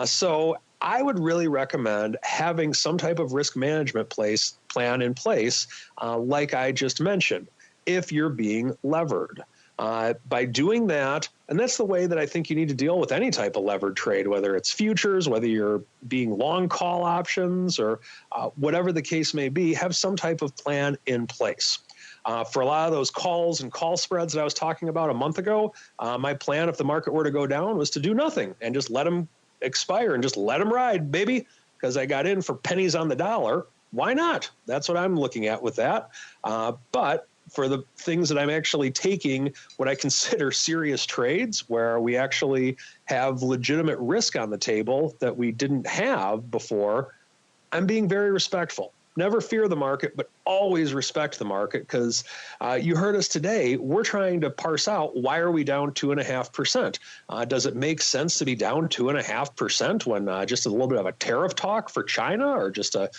So I would really recommend having some type of risk management plan in place, like I just mentioned, if you're being levered. By doing that, and that's the way that I think you need to deal with any type of levered trade, whether it's futures, whether you're being long call options, or whatever the case may be, have some type of plan in place. For a lot of those calls and call spreads that I was talking about a month ago, my plan, if the market were to go down, was to do nothing and just let them expire and just let them ride, baby, because I got in for pennies on the dollar. Why not? That's what I'm looking at with that. But for the things that I'm actually taking, what I consider serious trades, where we actually have legitimate risk on the table that we didn't have before, I'm being very respectful. Never fear the market, but always respect the market, because you heard us today. We're trying to parse out, why are we down 2.5%? Does it make sense to be down 2.5% when just a little bit of a tariff talk for China, or just a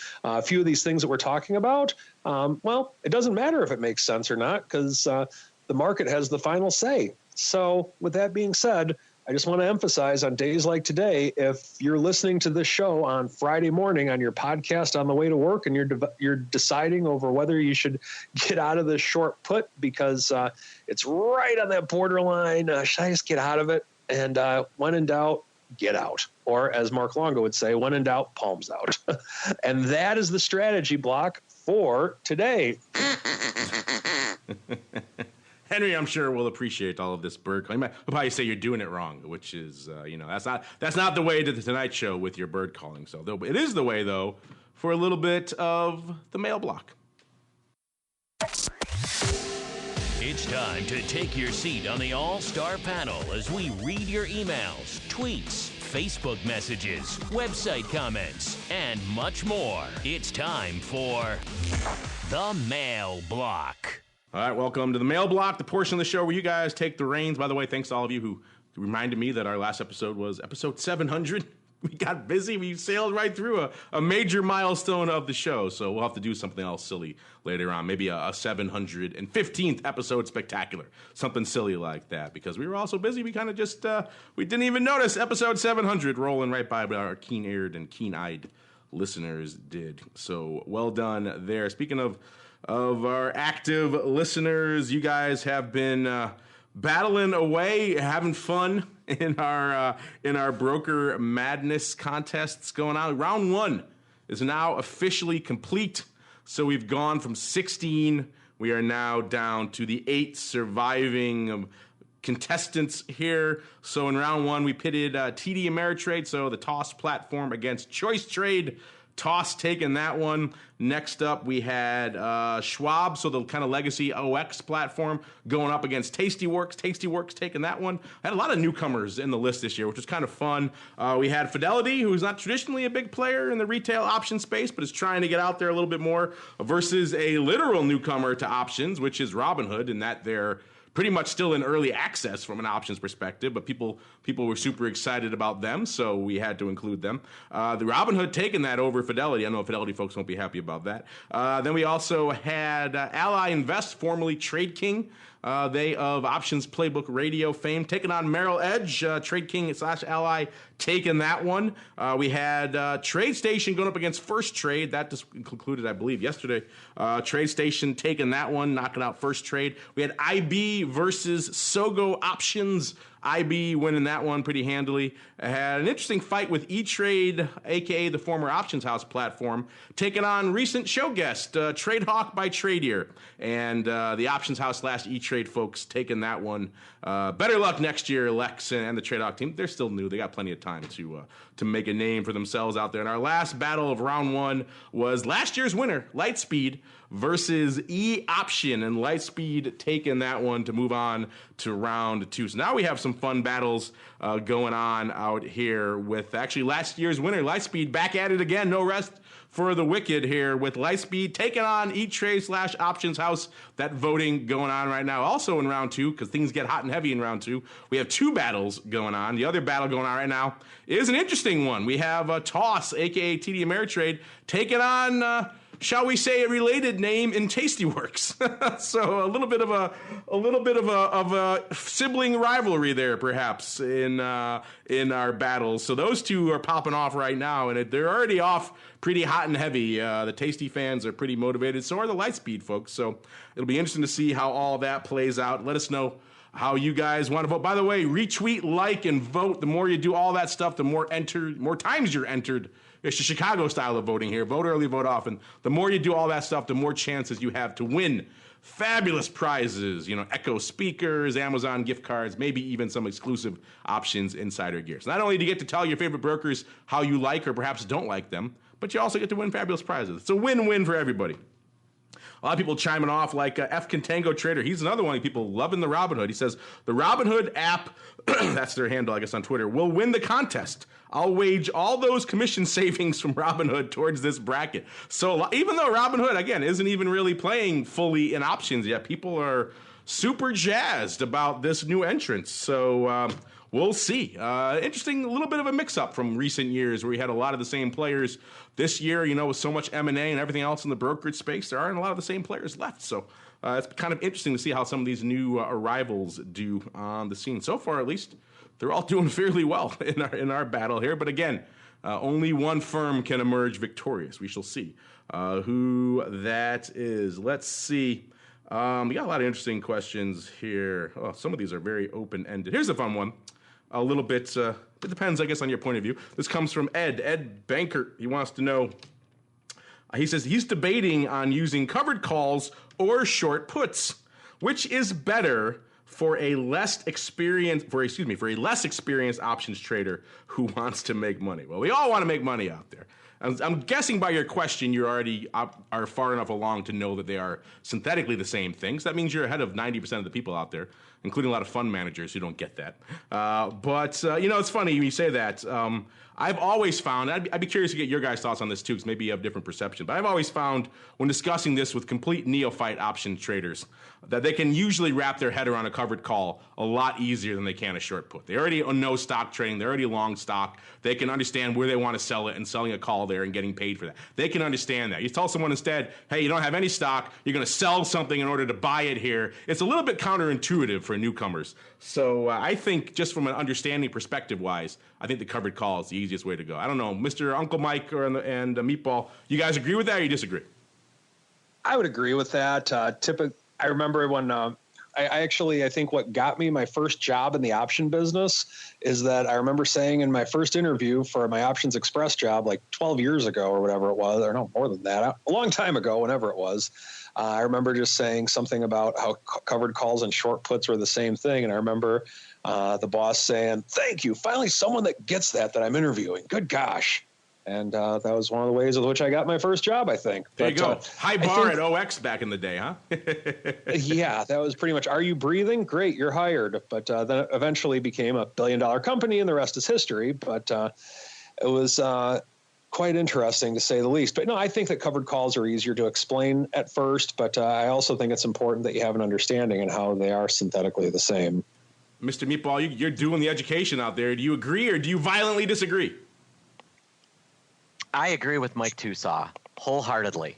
few of these things that we're talking about? Well, it doesn't matter if it makes sense or not, because the market has the final say. So with that being said, I just want to emphasize, on days like today, if you're listening to this show on Friday morning on your podcast on the way to work, and you're deciding over whether you should get out of this short put because it's right on that borderline, should I just get out of it? And when in doubt, get out. Or as Mark Longo would say, when in doubt, palms out. And that is the strategy block for today. Henry, I'm sure, will appreciate all of this bird calling. He'll probably say you're doing it wrong, which is, that's not the way to the Tonight Show with your bird calling. So it is the way, though, for a little bit of the mail block. It's time to take your seat on the All-Star panel as we read your emails, tweets, Facebook messages, website comments, and much more. It's time for the Mail Block. All right, welcome to the Mail Block, the portion of the show where you guys take the reins. By the way, thanks to all of you who reminded me that our last episode was episode 700. We got busy. We sailed right through a major milestone of the show. So we'll have to do something else silly later on. Maybe a 715th episode spectacular. Something silly like that. Because we were all so busy, we kind of just, we didn't even notice episode 700 rolling right by, but our keen-eared and keen-eyed listeners did. So well done there. Speaking of our active listeners, you guys have been battling away, having fun in our broker madness contests going on. Round 1 is now officially complete. So we've gone from 16. We are now down to the 8 surviving contestants here. So in round 1, we pitted TD Ameritrade, so the Toss platform, against Choice Trade. Toss taking that one. Next up, we had Schwab, so the kind of legacy OX platform, going up against Tastyworks. Tastyworks taking that one. Had a lot of newcomers in the list this year, which was kind of fun. We had Fidelity, who's not traditionally a big player in the retail option space, but is trying to get out there a little bit more, versus a literal newcomer to options, which is Robinhood, in that they're pretty much still in early access from an options perspective, but people were super excited about them, so we had to include them. The Robinhood taking that over Fidelity. I know Fidelity folks won't be happy about that. Then we also had Ally Invest, formerly Trade King. They of Options Playbook Radio fame, taking on Merrill Edge. Trade King / Ally taking that one. We had TradeStation going up against First Trade. That just concluded, I believe, yesterday. TradeStation taking that one, knocking out First Trade. We had IB versus Sogo Options. IB winning that one pretty handily. Had an interesting fight with E-Trade, a.k.a. the former Options House platform, taking on recent show guest, TradeHawk by Tradier. And the Options House / E-Trade folks taking that one. Better luck next year, Lex and the TradeHawk team. They're still new. They got plenty of time to make a name for themselves out there. And our last battle of round 1 was last year's winner, Lightspeed, versus E-Option, and Lightspeed taking that one to move on to round 2. So now we have some fun battles going on out here with actually last year's winner, Lightspeed, back at it again. No rest for the wicked here, with Lightspeed taking on E-Trade / Options House. That voting going on right now. Also in round 2, because things get hot and heavy in round 2, we have 2 battles going on. The other battle going on right now is an interesting one. We have Toss, a.k.a. TD Ameritrade, taking on shall we say, a related name in Tastyworks. So a little bit of a sibling rivalry there, perhaps, in our battles. So those two are popping off right now, and they're already off pretty hot and heavy. The Tasty fans are pretty motivated. So are the Lightspeed folks. So it'll be interesting to see how all that plays out. Let us know how you guys want to vote. By the way, retweet, like, and vote. The more you do all that stuff, the more times you're entered. It's the Chicago style of voting here. Vote early, vote often. The more you do all that stuff, the more chances you have to win fabulous prizes. Echo speakers, Amazon gift cards, maybe even some exclusive Options Insider gear. So not only do you get to tell your favorite brokers how you like or perhaps don't like them, but you also get to win fabulous prizes. It's a win-win for everybody. A lot of people chiming off, like F. Contango Trader. He's another one of people loving the Robinhood. He says, the Robinhood app, that's their handle, I guess, on Twitter, will win the contest. I'll wage all those commission savings from Robinhood towards this bracket. So even though Robinhood, again, isn't even really playing fully in options yet, people are super jazzed about this new entrance. So we'll see. Interesting, a little bit of a mix-up from recent years where we had a lot of the same players. This year, with so much M&A and everything else in the brokerage space, there aren't a lot of the same players left. So it's kind of interesting to see how some of these new arrivals do on the scene. So far, at least, they're all doing fairly well in our battle here. But again, only one firm can emerge victorious. We shall see who that is. Let's see. We got a lot of interesting questions here. Oh, some of these are very open-ended. Here's a fun one. A little bit, it depends, I guess, on your point of view. This comes from Ed Bankert. He wants to know, he says he's debating on using covered calls or short puts. Which is better for a less experienced options trader who wants to make money? Well, we all want to make money out there. I'm guessing by your question, you already are far enough along to know that they are synthetically the same things. That means you're ahead of 90% of the people out there. including a lot of fund managers who don't get that. But it's funny when you say that. I've always found, I'd be curious to get your guys' thoughts on this too, because maybe you have different perception, but I've always found when discussing this with complete neophyte option traders that they can usually wrap their head around a covered call a lot easier than they can a short put. They already know stock trading. They're already long stock. They can understand where they want to sell it and selling a call there and getting paid for that. They can understand that. You tell someone instead, hey, you don't have any stock. You're going to sell something in order to buy it here. It's a little bit counterintuitive for newcomers. So I think just from an understanding perspective-wise, I think the covered call is the easiest way to go. I don't know, Mr. Uncle Mike and Meatball, you guys agree with that or you disagree? I would agree with that. I remember when I think what got me my first job in the option business is that I remember saying in my first interview for my Options Express job, like 12 years ago or whatever it was, or no, more than that, a long time ago, whenever it was, I remember just saying something about how covered calls and short puts were the same thing. And I remember the boss saying, thank you, finally someone that gets that I'm interviewing. Good gosh. And that was one of the ways in which I got my first job, I think. There you go. High bar at OX back in the day, huh? Yeah, that was pretty much, are you breathing? Great, you're hired. But then it eventually became a billion-dollar company, and the rest is history. But it was quite interesting, to say the least. But no, I think that covered calls are easier to explain at first. But I also think it's important that you have an understanding in how they are synthetically the same. Mr. Meatball, you're doing the education out there. Do you agree or do you violently disagree? I agree with Mike Tosaw wholeheartedly.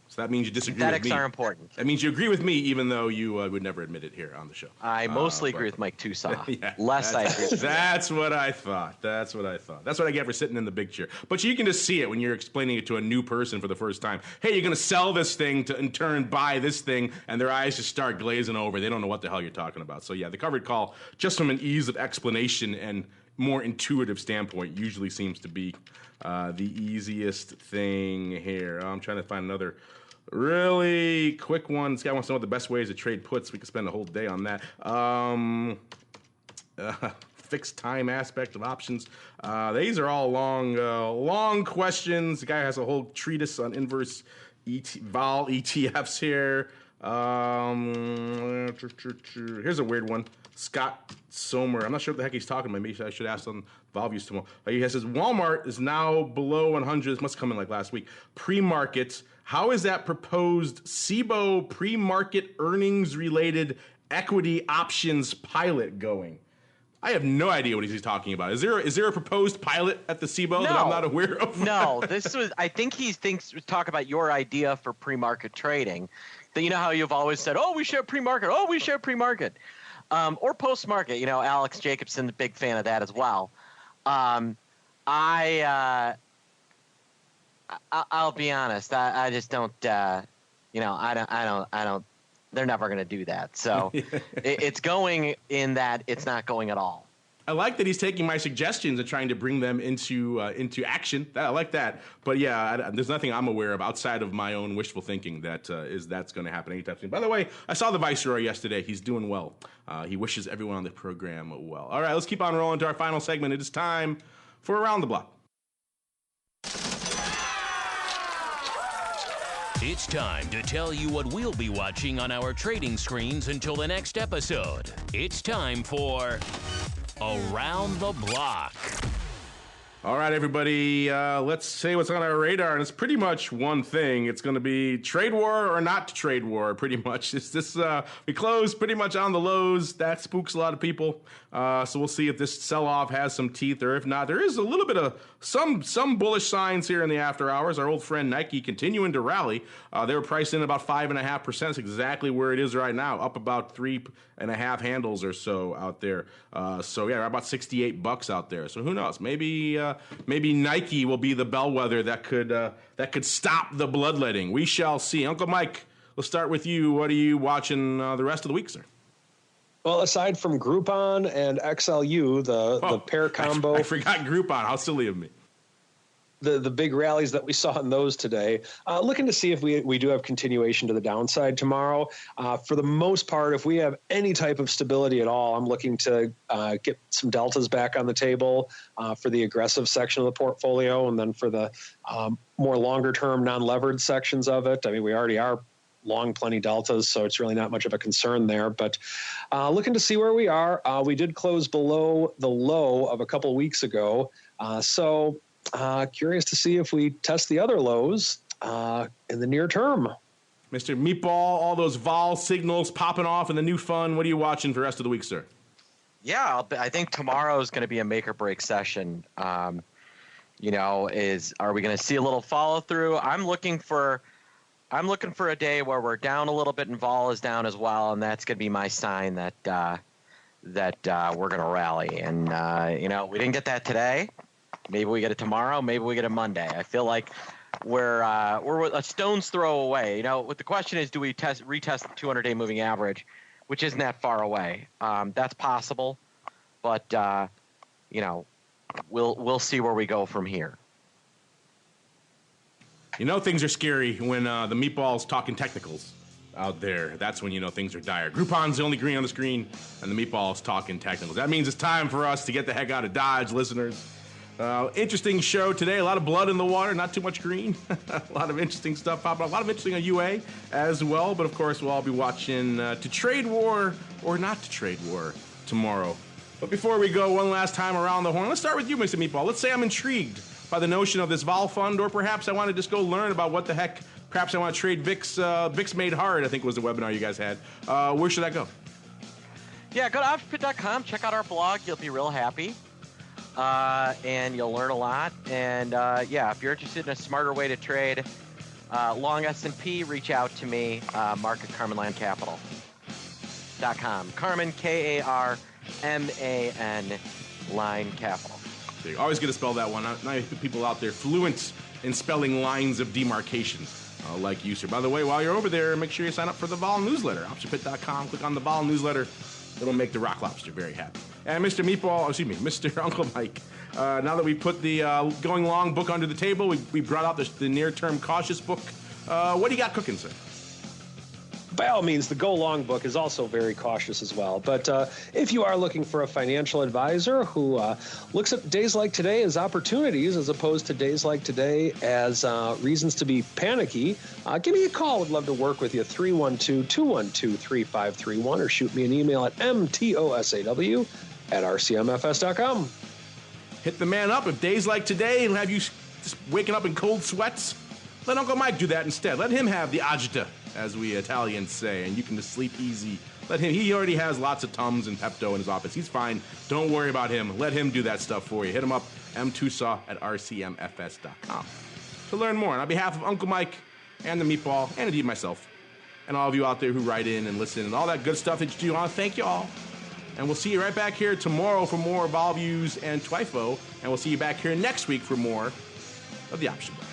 So that means you disagree Synthetics with me. are important. That means you agree with me, even though you would never admit it here on the show. I mostly agree with Mike Tosaw. Yeah, I agree with That's what I thought. That's what I get for sitting in the big chair. But you can just see it when you're explaining it to a new person for the first time. Hey, you're going to sell this thing to in turn buy this thing, and their eyes just start glazing over. They don't know what the hell you're talking about. So yeah, the covered call, just from an ease of explanation and more intuitive standpoint, usually seems to be the easiest thing here. I'm trying to find another really quick one. This guy wants to know the best ways to trade puts. We could spend a whole day on that. Fixed time aspect of options. These are all long questions. The guy has a whole treatise on inverse vol ETFs here. Here's a weird one. Scott Somer. I'm not sure what the heck he's talking about. Maybe I should ask on Valve use tomorrow. He says Walmart is now below 100. This must come in like last week. Pre-market. How is that proposed SIBO pre-market earnings related equity options pilot going? I have no idea what he's talking about. Is there a proposed pilot at the SIBO that I'm not aware of? No, I think he talk about your idea for pre-market trading. That, you know how you've always said, oh, we share pre-market. Oh, we share pre-market. Or post-market. You know, Alex Jacobson's a big fan of that as well. I'll be honest. I just don't. I don't. They're never going to do that. So it's going in that it's not going at all. I like that he's taking my suggestions and trying to bring them into action. I like that. But yeah, there's nothing I'm aware of outside of my own wishful thinking that's going to happen anytime soon. By the way, I saw the Viceroy yesterday. He's doing well. He wishes everyone on the program well. All right, let's keep on rolling to our final segment. It is time for Around the Block. It's time to tell you what we'll be watching on our trading screens until the next episode. It's time for Around the Block. All right, everybody, let's say what's on our radar, and it's pretty much one thing. It's going to be trade war or not trade war, pretty much. We closed pretty much on the lows. That spooks a lot of people. So we'll see if this sell-off has some teeth, or if not. There is a little bit of some bullish signs here in the after hours. Our old friend Nike continuing to rally. They were priced in about 5.5%. That's exactly where it is right now, up about 3.5 handles or so out there. So yeah, about $68 out there. So who knows? Maybe Nike will be the bellwether that could stop the bloodletting. We shall see. Uncle Mike, let's start with you. What are you watching the rest of the week, sir? Well, aside from Groupon and XLU, the pair combo. I forgot Groupon. How silly of me. The big rallies that we saw in those today, looking to see if we do have continuation to the downside tomorrow. For the most part, if we have any type of stability at all, I'm looking to get some deltas back on the table for the aggressive section of the portfolio, and then for the more longer-term non-levered sections of it. I mean, we already are long plenty deltas, so it's really not much of a concern there. But looking to see where we are. We did close below the low of a couple weeks ago. So curious to see if we test the other lows in the near term. Mr. Meatball, all those vol signals popping off in the new fun. What are you watching for the rest of the week, sir? Yeah, I think tomorrow is going to be a make or break session. Are we going to see a little follow through? I'm looking for a day where we're down a little bit and vol is down as well, and that's going to be my sign that we're going to rally. And we didn't get that today. Maybe we get it tomorrow. Maybe we get it Monday. I feel like we're a stone's throw away. What the question is, do we retest the 200-day moving average, which isn't that far away? That's possible, but we'll see where we go from here. Things are scary when the meatball's talking technicals out there. That's when things are dire. Groupon's the only green on the screen, and the meatball's talking technicals. That means it's time for us to get the heck out of Dodge, listeners. Interesting show today. A lot of blood in the water, not too much green. A lot of interesting stuff popping up. A lot of interesting on UA as well. But, of course, we'll all be watching to trade war or not to trade war tomorrow. But before we go one last time around the horn, let's start with you, Mr. Meatball. Let's say I'm intrigued by the notion of this vol fund, or perhaps I want to just go learn about what the heck. Perhaps I want to trade VIX Made Hard, I think was the webinar you guys had. Where should I go? Yeah, go to optionpit.com. Check out our blog. You'll be real happy. And you'll learn a lot. And if you're interested in a smarter way to trade long S&P, reach out to me, Mark at CarmanLandCapital.com. Carman, K-A-R-M-A-N, Line Capital. So you always get to spell that one. Now you have people out there fluent in spelling lines of demarcation, like you, sir. By the way, while you're over there, make sure you sign up for the Vol newsletter. OptionPit.com. Click on the Vol newsletter. It'll make the Rock Lobster very happy. And Mr. Uncle Mike, now that we put the Going Long book under the table, we brought out the near-term cautious book. What do you got cooking, sir? By all means, the Go Long book is also very cautious as well. But if you are looking for a financial advisor who looks at days like today as opportunities as opposed to days like today as reasons to be panicky, give me a call. Would love to work with you. 312-212-3531 or shoot me an email at mtosaw@rcmfs.com. Hit the man up. If days like today have you just waking up in cold sweats, let Uncle Mike do that instead. Let him have the agita, as we Italians say, and you can just sleep easy. Let him. He already has lots of Tums and Pepto in his office. He's fine. Don't worry about him. Let him do that stuff for you. Hit him up, mtosaw@rcmfs.com to learn more. And on behalf of Uncle Mike and the Meatball, and indeed myself, and all of you out there who write in and listen and all that good stuff that you do, I want to thank you all. And we'll see you right back here tomorrow for more Vol Views and TWIFO. And we'll see you back here next week for more of the Option Block.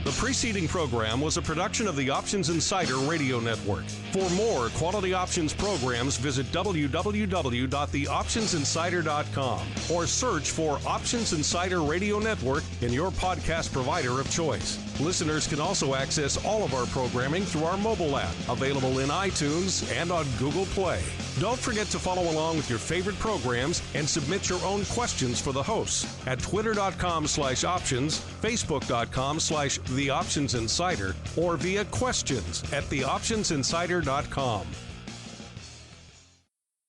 The preceding program was a production of the Options Insider Radio Network. For more quality options programs, visit www.theoptionsinsider.com or search for Options Insider Radio Network in your podcast provider of choice. Listeners can also access all of our programming through our mobile app, available in iTunes and on Google Play. Don't forget to follow along with your favorite programs and submit your own questions for the hosts at twitter.com/options, facebook.com/theoptionsinsider, or via questions@theoptionsinsider.com.